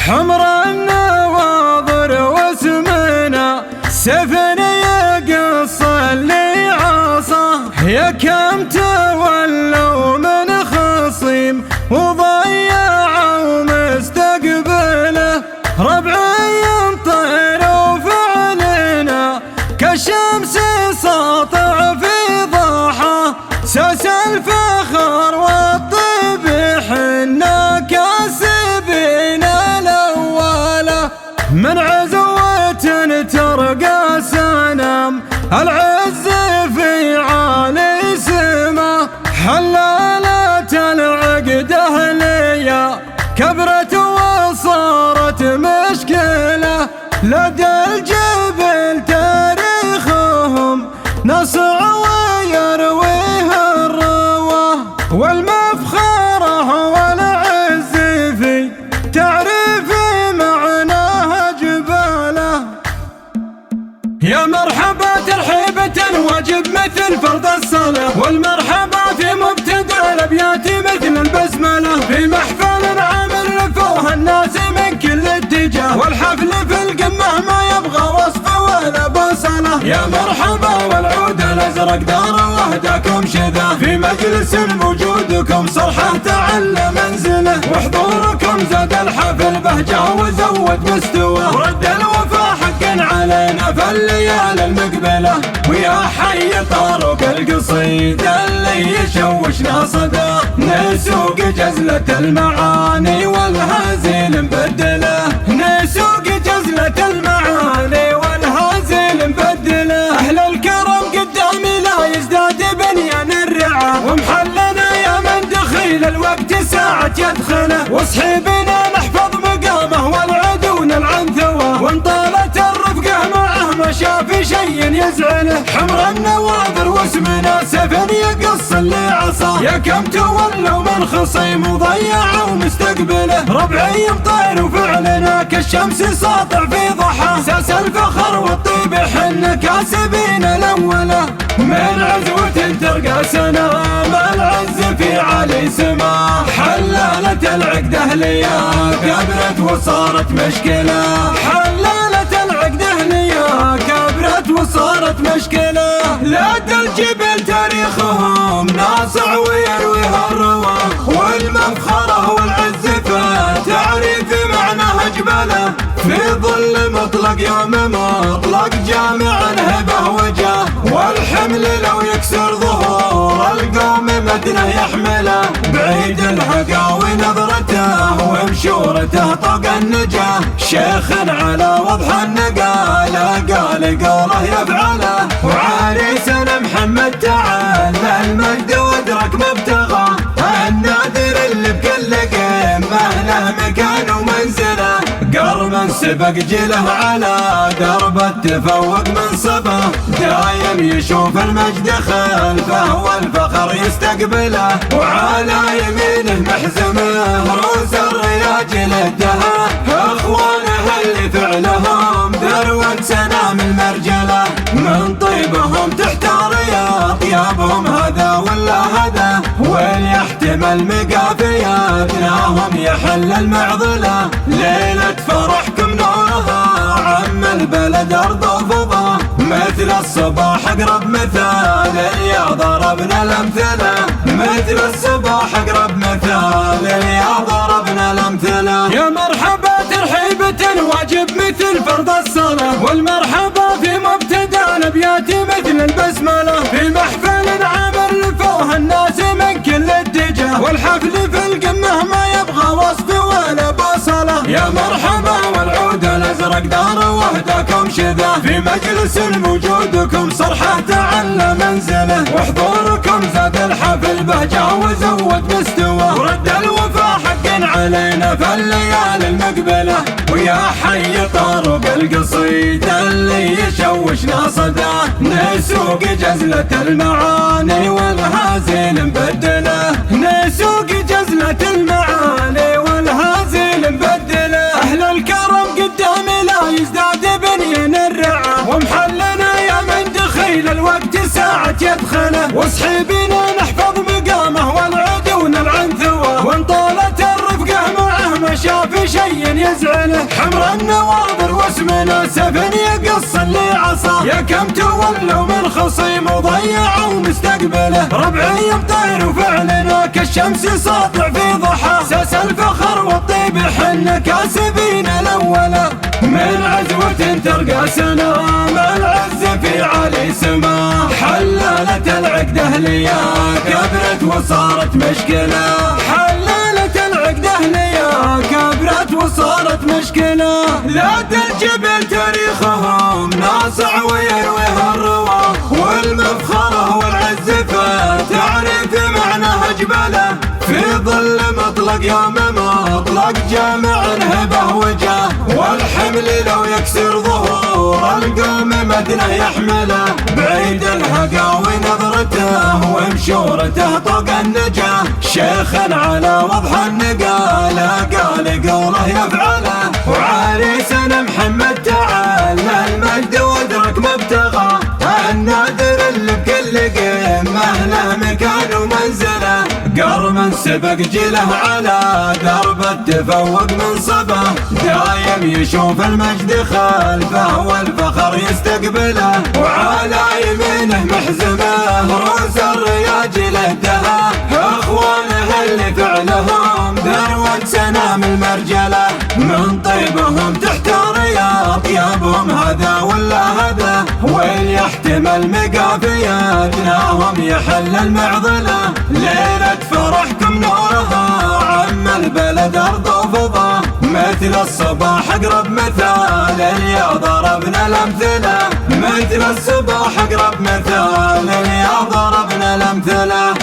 حمر النواظر واسمنا سيفنا يقص اللي عصاه. يا كم تولوا من خصيم وضيعوا مستقبله، ربعي طيروا فعلنا كالشمس ساطع في ضحى. ساس الفخر والطيب حنا كاسبين الأولى، من عزوة ترقى سنام العز في عالي سما. حلالة العقد أهلية كبرت وصارت مشكلة، لدى الجبل تاريخهم نصع ويرويه الرواه. والمفخرة والعز في تعريف معناها جباله. يا مرحبا ترحيبة واجب مثل فرض الصلاة، والمرحبا في مبتدأ الأبيات مثل البسملة. في محفل عامر لفوه الناس من كل اتجاه، والحفل في القمة ما يبغى وصف ولا بصلة. يا مرحبا والعود الأزرق دار وحدكم شذا، في مجلس وجودكم صرحة تعلى منزله. وحضوركم زاد الحفل بهجة وزود مستوى، ورد الوفا حق علينا في الليالي المقبلة. ويا حي طارق القصيد اللي يشوشنا صدى، نسوق جزلة المعاني والهازل مبدله. نسوق جزلة المعاني والهازل مبدله. أهل الكرم قدامي لا يزداد بنيان الرعا، ومحلنا يا من دخيل الوقت ساعة يدخله. وصحيبنا نحفظ مقامه والعدو نلعن ثواه، وان طالت الرفقة معه ما شاف شي يزعله. حمر النواظر واسمنا سيف يقص اللي عصاه، يا كم تولوا من خصيم وضيعوا مستقبله. ربعي طير وفعلنا كالشمس ساطع في ضحى، ساس الفخر والطيب حنا كاسبين الأولى. من عزوة ترقى سنام العز في عالي سما، حلالة العقد أهلية كبرت وصارت مشكلة. حلالة العقد أهلية كبرت وصارت مشكلة، لدى الجبل تاريخهم ناصع ويرويها الرواه. والمفخرة والعز تعريف معناها جبله، في ظل مطلق يوم مطلق جامع هبه وجاه. والحمل لو يكسر ظهور القوم مدنه يحمله، بعيد الهقا ونظرته ومشورته طق النجاه. شيخ على وضح النقال قال قوله يفعله، وعريسنا محمد تعال المجد وادرك مبتغاه. النادر اللي بكل قمه له مكان ومنزله، قرم سبق جله على درب التفوق منصبه. دايم يشوف المجد خلفه والفخر يستقبله، وعلى يمينه محزمه روس الرياج للدها. اخوانه اللي فعلهم ذروة سنام المرجله، من طيبهم تحتار يا طيابهم هذا ولا هذا. وليحتمل مقافياتناهم يحل المعضله، ليلة فرحكم نورها عم البلد أرض وفضة. مثل الصباح أقرب مثال يا ضربنا الأمثلة، مثل الصباح أقرب مثال يا ضربنا الأمثلة. يا مرحبا ترحيبة واجب مثل فرض الصلاة، والمرحبا في مبتدأ الأبيات مثل البسملة. في محفل عامر لفوه الناس من كل اتجاه، والحفل في القمة ما يبغى وصف ولا بصلة. يا مرحبا والعود الأزرق دار وحدكم شذا، في مجلس وجودكم صرحة تعلى منزله. وحضوركم زاد الحفل بهجة وزود مستوى، ورد الوفا حق علينا في الليالي المقبلة. ويا حي طارق القصيد اللي يشوشنا صدى، نسوق جزلة المعاني والهازل مبدله. نسوق جزلة المعاني والهازل مبدله. أهل الكرم قدامي لا يزداد بنيان الرعا، ومحلنا يا من دخيل الوقت ساعة يدخله. وصحيبنا نحفظ مقامه والعدو نلعن ثواه، وان طالت الرفقة معه ما شاف شي شي يزعله، حمر النواظر واسمنا سيف يقص اللي عصاه، يا كم تولوا من خصيم وضيعوا مستقبله، ربعي يطير وفعلنا كالشمس ساطع في ضحى، ساس الفخر والطيب حنا كاسبين الاولى، من عزوة ترقى سنام العز في عالي سما، حلالة العقده ليا كبرت وصارت مشكلة، حلالة العقده ليا كبرت وصارت مشكلة، لا الجبل تاريخهم ناصع ويرويها الروى، والمفخرة والعزفة تعرف معناها جبله، في ظل مطلق يوم مطلق جامع هبه وجاه، والحمل لو يكسر ظهور القوم مدنه يحمله، بعيد الهقا ونظرته ومشورته طوق النجاه، شيخا على وضح النقال قال قوله يفعله، وعريسنا محمد تعالى المجد وادرك مبتغى، النادر اللي بكل قمه له مكان ومنزله، قرم سبق جيله على درب التفوق منصبه، دايم يشوف المجد خلفه والفخر يستقبله، وعلى يمينه محزمه روس الرياج لهدها، اخوانه اللي فعلهم ذروة سنام المرجله، من طيبهم تحت رياض ثيابهم هذا ولا هذا، وين يحتمل مقافي ادناهم يحل المعضله، ليلة فرحكم نورها عم البلد ارض وفضا، مثل الصباح اقرب مثال يا ضربنا الامثله، مثل الصباح اقرب مثال يا ضربنا الامثله.